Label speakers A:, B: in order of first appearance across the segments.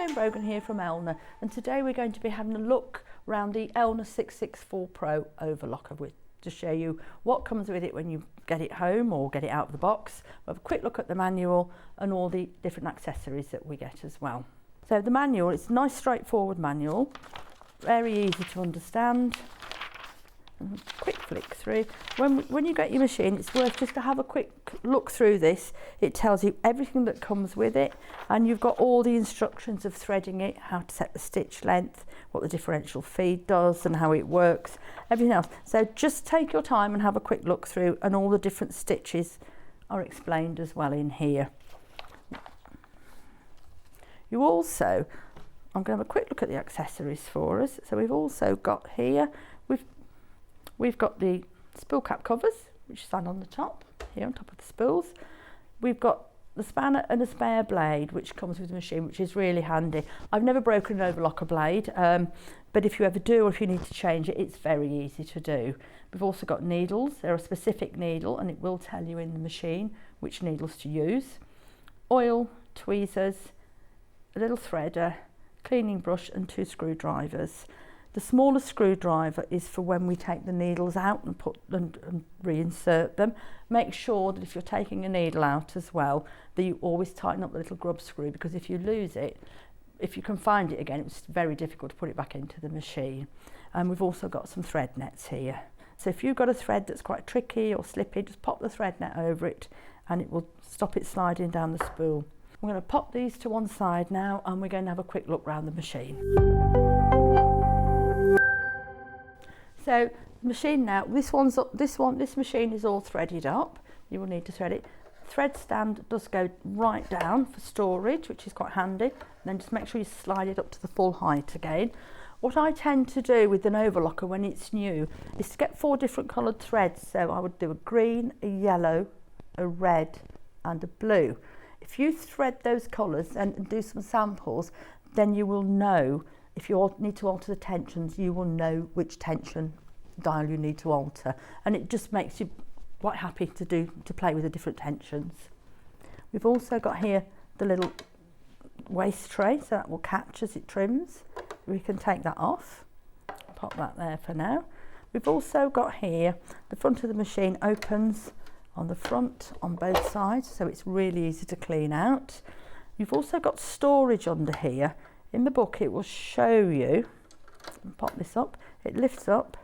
A: Jane Brogan here from Elna, and today we're going to be having a look around the Elna 664 Pro Overlocker to show you what comes with it when you get it home or get it out of the box. We'll have a quick look at the manual and all the different accessories that we get as well. So the manual, it's a nice straightforward manual, very easy to understand. Quick flick through. When you get your machine, it's worth just to have a quick look through this. It tells you everything that comes with it, and you've got all the instructions of threading it, how to set the stitch length, what the differential feed does and how it works, everything else. So just take your time and have a quick look through, and all the different stitches are explained as well in here. You also, I'm going to have a quick look at the accessories for us. So we've also got here, We've got the spool cap covers, which stand on the top, here on top of the spools. We've got the spanner and a spare blade, which comes with the machine, which is really handy. I've never broken an overlocker blade, but if you ever do, or if you need to change it, it's very easy to do. We've also got needles. They're a specific needle, and it will tell you in the machine which needles to use. Oil, tweezers, a little threader, cleaning brush, and 2 screwdrivers. The smaller screwdriver is for when we take the needles out and reinsert them. Make sure that if you're taking a needle out as well, that you always tighten up the little grub screw, because if you lose it, if you can find it again, it's very difficult to put it back into the machine. And we've also got some thread nets here. So if you've got a thread that's quite tricky or slippy, just pop the thread net over it and it will stop it sliding down the spool. I'm going to pop these to one side now, and we're going to have a quick look around the machine. So the machine now, this machine is all threaded up. You will need to thread it. Thread stand does go right down for storage, which is quite handy. And then just make sure you slide it up to the full height again. What I tend to do with an overlocker when it's new is to get 4 different coloured threads. So I would do a green, a yellow, a red and a blue. If you thread those colours and do some samples, then you will know. If you need to alter the tensions, you will know which tension dial you need to alter, and it just makes you quite happy to play with the different tensions. We've also got here the little waste tray, so that will catch as it trims. We can take that off, pop that there for now. We've also got here the front of the machine opens on the front on both sides, so it's really easy to clean out. You've also got storage under here. In the book it will show you, pop this up, it lifts up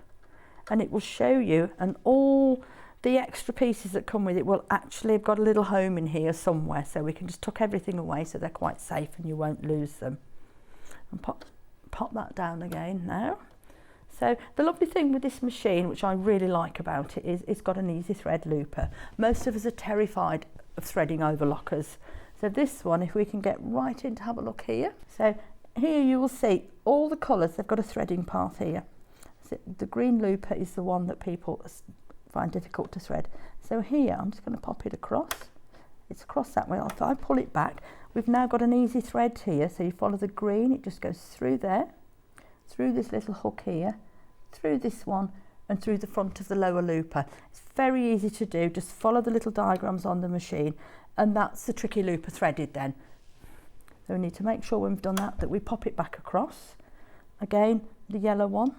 A: and it will show you, and all the extra pieces that come with it will actually have got a little home in here somewhere, so we can just tuck everything away so they're quite safe and you won't lose them. And pop that down again now. So the lovely thing with this machine, which I really like about it, is it's got an easy thread looper. Most of us are terrified of threading overlockers. So this one, if we can get right in to have a look here. So here you will see all the colours, they've got a threading path here. So the green looper is the one that people find difficult to thread. So here, I'm just going to pop it across. It's across that way. If I pull it back, we've now got an easy thread here. So you follow the green, it just goes through there, through this little hook here, through this one, and through the front of the lower looper. It's very easy to do, just follow the little diagrams on the machine, and that's the tricky looper threaded then. So we need to make sure when we've done that we pop it back across. Again, the yellow one,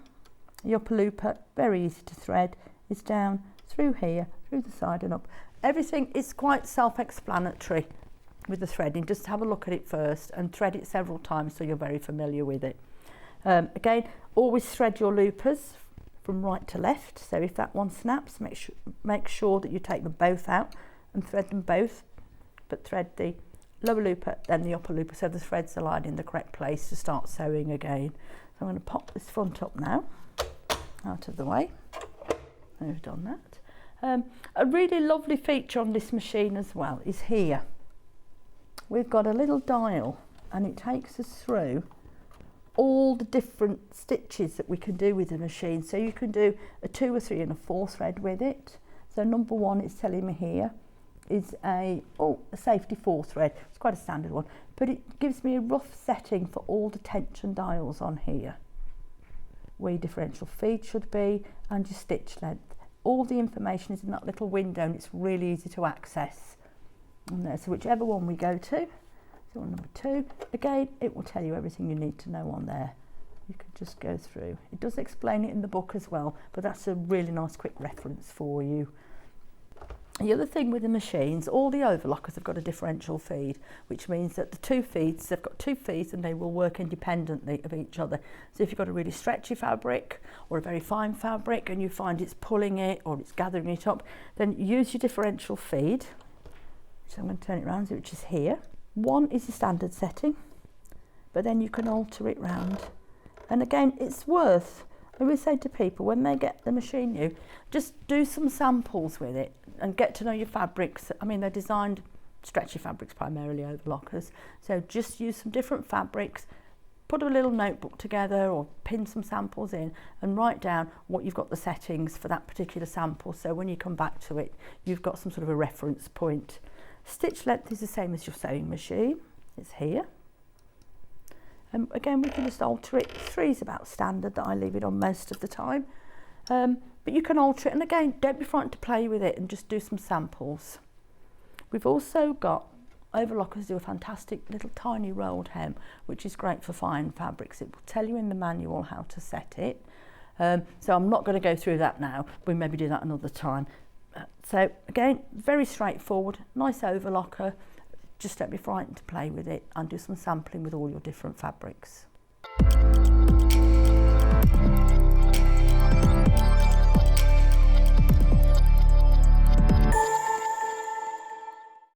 A: the upper looper, very easy to thread, is down through here, through the side and up. Everything is quite self-explanatory with the threading. Just have a look at it first and thread it several times so you're very familiar with it. Again, always thread your loopers from right to left. So if that one snaps, make sure that you take them both out and thread them both, but thread the lower looper then the upper looper so the threads are lying in the correct place to start sewing again. So I'm going to pop this front up now, out of the way. We've done that. A really lovely feature on this machine as well is here. We've got a little dial, and it takes us through all the different stitches that we can do with the machine. So you can do a 2, a 3 and a 4 thread with it. So number 1 is telling me here is a safety 4 thread. It's quite a standard one, but it gives me a rough setting for all the tension dials on here, where your differential feed should be and your stitch length. All the information is in that little window, and it's really easy to access. And there, so whichever one we go to. So So on number 2, again, it will tell you everything you need to know on there. You can just go through. It does explain it in the book as well, but that's a really nice quick reference for you. The other thing with the machines, all the overlockers have got a differential feed, which means that the 2 feeds, they've got 2 feeds and they will work independently of each other. So if you've got a really stretchy fabric or a very fine fabric and you find it's pulling it or it's gathering it up, then use your differential feed. So I'm going to turn it around, which is here. 1 is the standard setting, but then you can alter it round. And again, it's worth, I always say to people, when they get the machine new, just do some samples with it and get to know your fabrics. I mean, they're designed stretchy fabrics, primarily overlockers. So just use some different fabrics, put a little notebook together or pin some samples in and write down what you've got the settings for that particular sample. So when you come back to it, you've got some sort of a reference point. Stitch length is the same as your sewing machine. It's here. And again, we can just alter it. 3 is about standard that I leave it on most of the time. But you can alter it, and again, don't be frightened to play with it and just do some samples. We've also got overlockers do a fantastic little tiny rolled hem, which is great for fine fabrics. It will tell you in the manual how to set it. So I'm not going to go through that now. We maybe do that another time. So again, very straightforward, nice overlocker. Just don't be frightened to play with it and do some sampling with all your different fabrics.